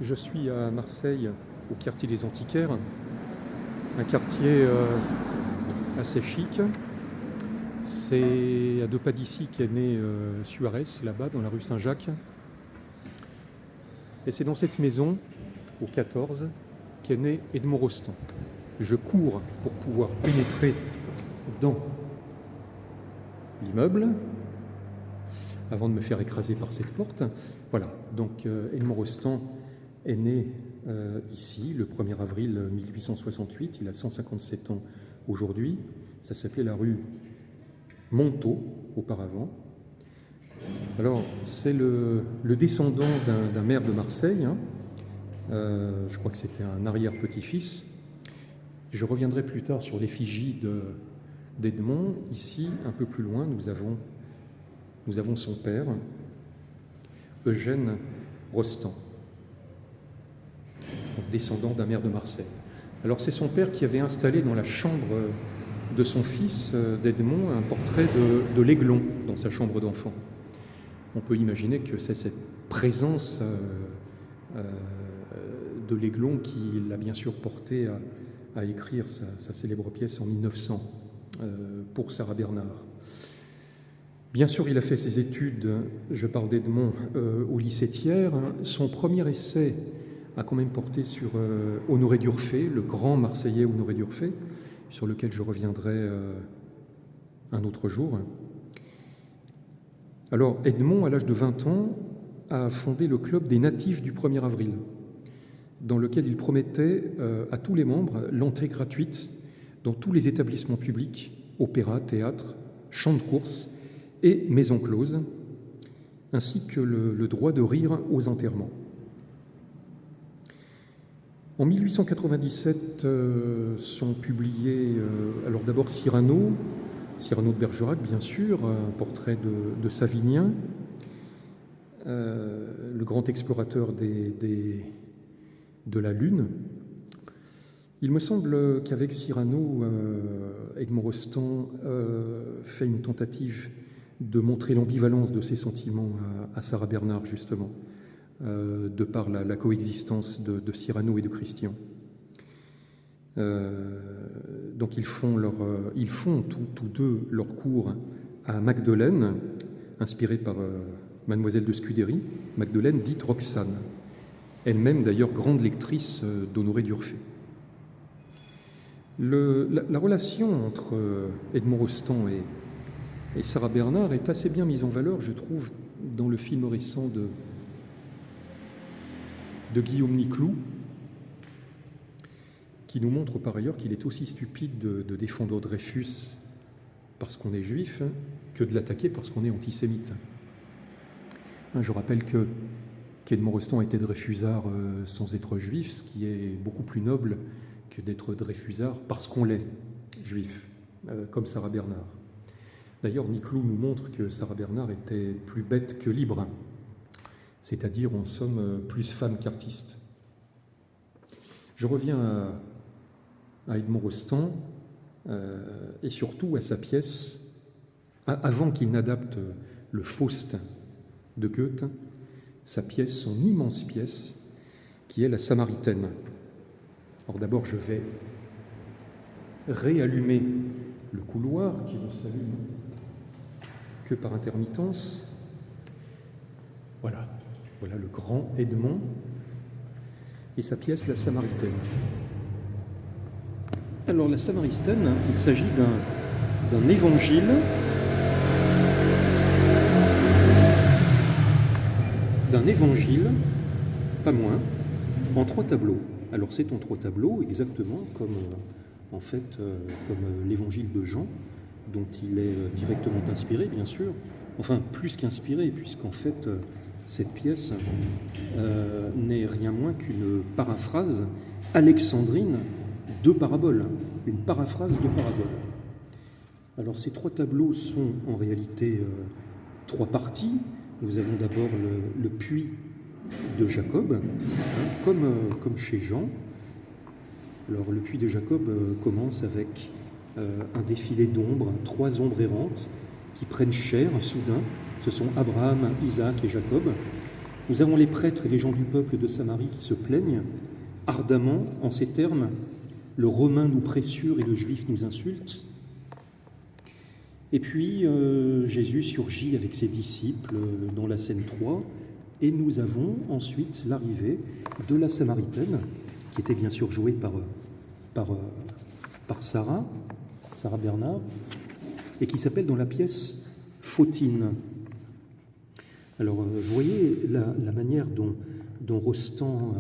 Je suis à Marseille, au quartier des Antiquaires, un quartier assez chic. C'est à 2 pas d'ici qu'est né Suarez, là-bas, dans la rue Saint-Jacques. Et c'est dans cette maison, au 14, qu'est né Edmond Rostand. Je cours pour pouvoir pénétrer dans l'immeuble, avant de me faire écraser par cette porte. Voilà, donc Edmond Rostand est né ici, le 1er avril 1868. Il a 157 ans aujourd'hui. Ça s'appelait la rue Montaut, auparavant. Alors, c'est le descendant d'un maire de Marseille. Je crois que c'était un arrière-petit-fils. Je reviendrai plus tard sur l'effigie d'Edmond. Ici, un peu plus loin, nous avons son père, Eugène Rostand, descendant d'un maire de Marseille. Alors c'est son père qui avait installé dans la chambre de son fils, d'Edmond, un portrait de l'Aiglon dans sa chambre d'enfant. On peut imaginer que c'est cette présence de l'Aiglon qui l'a bien sûr porté à écrire sa célèbre pièce en 1900 pour Sarah Bernard. Bien sûr, il a fait ses études, je parle d'Edmond, au lycée Thiers. Son premier essai a quand même porté sur Honoré d'Urfé, le grand Marseillais Honoré d'Urfé, sur lequel je reviendrai un autre jour. Alors, Edmond, à l'âge de 20 ans, a fondé le club des natifs du 1er avril, dans lequel il promettait à tous les membres l'entrée gratuite dans tous les établissements publics, opéra, théâtre, champs de course et maisons closes, ainsi que le droit de rire aux enterrements. En 1897 sont publiés, alors d'abord Cyrano de Bergerac, bien sûr, un portrait de Savinien, le grand explorateur de la Lune. Il me semble qu'avec Cyrano, Edmond Rostand fait une tentative de montrer l'ambivalence de ses sentiments à Sarah Bernard, justement, de par la coexistence de Cyrano et de Christian. Donc ils font tous deux leur cours à Magdeleine, inspirée par Mademoiselle de Scudéry, Magdeleine dite Roxane, elle-même d'ailleurs grande lectrice d'Honoré d'Urfé. La relation entre Edmond Rostand et Sarah Bernard est assez bien mise en valeur, je trouve, dans le film récent de Guillaume Niclou, qui nous montre par ailleurs qu'il est aussi stupide de défendre Dreyfus parce qu'on est juif que de l'attaquer parce qu'on est antisémite. Je rappelle qu'Edmond Rostand était dreyfusard sans être juif, ce qui est beaucoup plus noble que d'être dreyfusard parce qu'on l'est juif, comme Sarah Bernard. D'ailleurs, Niclou nous montre que Sarah Bernard était plus bête que libre, c'est-à-dire, en somme, plus femme qu'artiste. Je reviens à Edmond Rostand et surtout à sa pièce, avant qu'il n'adapte le Faust de Goethe, sa pièce, son immense pièce, qui est la Samaritaine. Alors d'abord, je vais réallumer le couloir qui ne s'allume que par intermittence. Voilà le grand Edmond et sa pièce, la Samaritaine. Alors la Samaritaine, il s'agit d'un évangile pas moins, en 3 tableaux. Alors c'est en 3 tableaux, exactement comme l'évangile de Jean, dont il est directement inspiré, bien sûr. Enfin, plus qu'inspiré, puisqu'en fait, cette pièce n'est rien moins qu'une paraphrase alexandrine de paraboles, une paraphrase de paraboles. Alors ces 3 tableaux sont en réalité 3 parties. Nous avons d'abord le puits de Jacob, comme chez Jean. Alors le puits de Jacob commence avec un défilé d'ombres, 3 ombres errantes qui prennent chair soudain. Ce sont Abraham, Isaac et Jacob. Nous avons les prêtres et les gens du peuple de Samarie qui se plaignent ardemment en ces termes. Le Romain nous pressure et le Juif nous insulte. Et puis Jésus surgit avec ses disciples dans la scène 3 et nous avons ensuite l'arrivée de la Samaritaine qui était bien sûr jouée par Sarah Bernard et qui s'appelle dans la pièce Fautine. Alors vous voyez la manière dont Rostand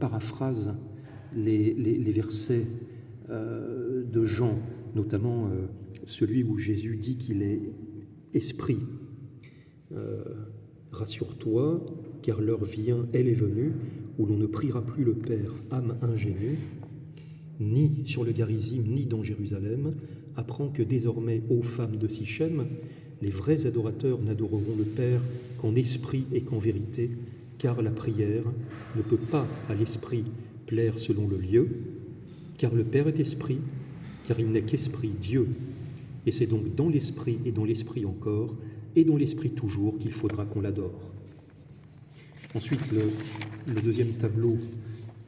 paraphrase les versets de Jean, notamment celui où Jésus dit qu'il est esprit. Rassure-toi, car l'heure vient, elle est venue, où l'on ne priera plus le Père, âme ingénue, ni sur le Garizim, ni dans Jérusalem. Apprends que désormais, ô femmes de Sichem, les vrais adorateurs n'adoreront le Père qu'en esprit et qu'en vérité, car la prière ne peut pas à l'esprit plaire selon le lieu, car le Père est esprit, car il n'est qu'esprit, Dieu. Et c'est donc dans l'esprit et dans l'esprit encore, et dans l'esprit toujours qu'il faudra qu'on l'adore. Ensuite, le deuxième tableau,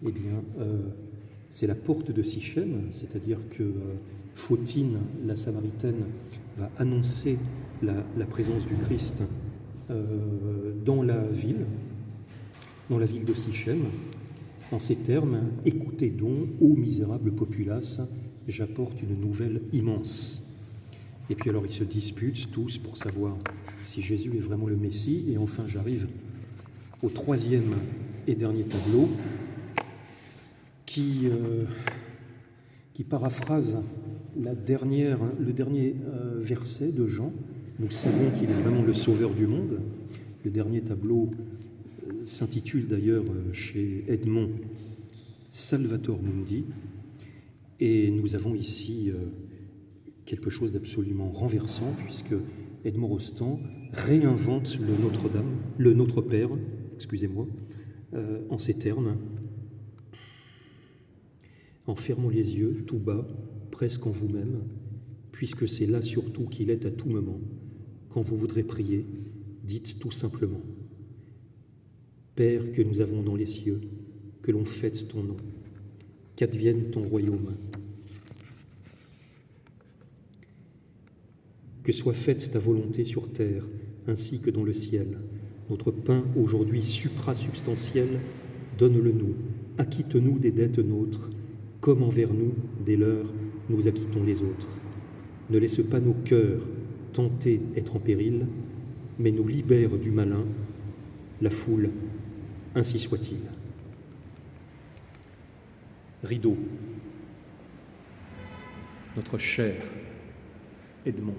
eh bien, c'est la porte de Sichem, c'est-à-dire que Fautine, la Samaritaine, va annoncer la présence du Christ dans la ville de Sichem, en ces termes, « Écoutez donc, ô misérable populace, j'apporte une nouvelle immense. » Et puis alors ils se disputent tous pour savoir si Jésus est vraiment le Messie. Et enfin j'arrive au troisième et dernier tableau qui paraphrase le dernier verset de Jean. Nous savons qu'il est vraiment le sauveur du monde. Le dernier tableau s'intitule d'ailleurs chez Edmond Salvator Mundi. Et nous avons ici quelque chose d'absolument renversant, puisque Edmond Rostand réinvente le Notre Père, en ces termes. En fermant les yeux, tout bas, presque en vous-même, puisque c'est là surtout qu'il est à tout moment, quand vous voudrez prier, dites tout simplement : Père que nous avons dans les cieux, que l'on fête ton nom, qu'advienne ton royaume. Que soit faite ta volonté sur terre, ainsi que dans le ciel. Notre pain aujourd'hui suprasubstantiel, donne-le-nous. Acquitte-nous des dettes nôtres, comme envers nous, des leurs, nous acquittons les autres. Ne laisse pas nos cœurs tenter être en péril, mais nous libère du malin. La foule, ainsi soit-il. Rideau. Notre cher Edmond.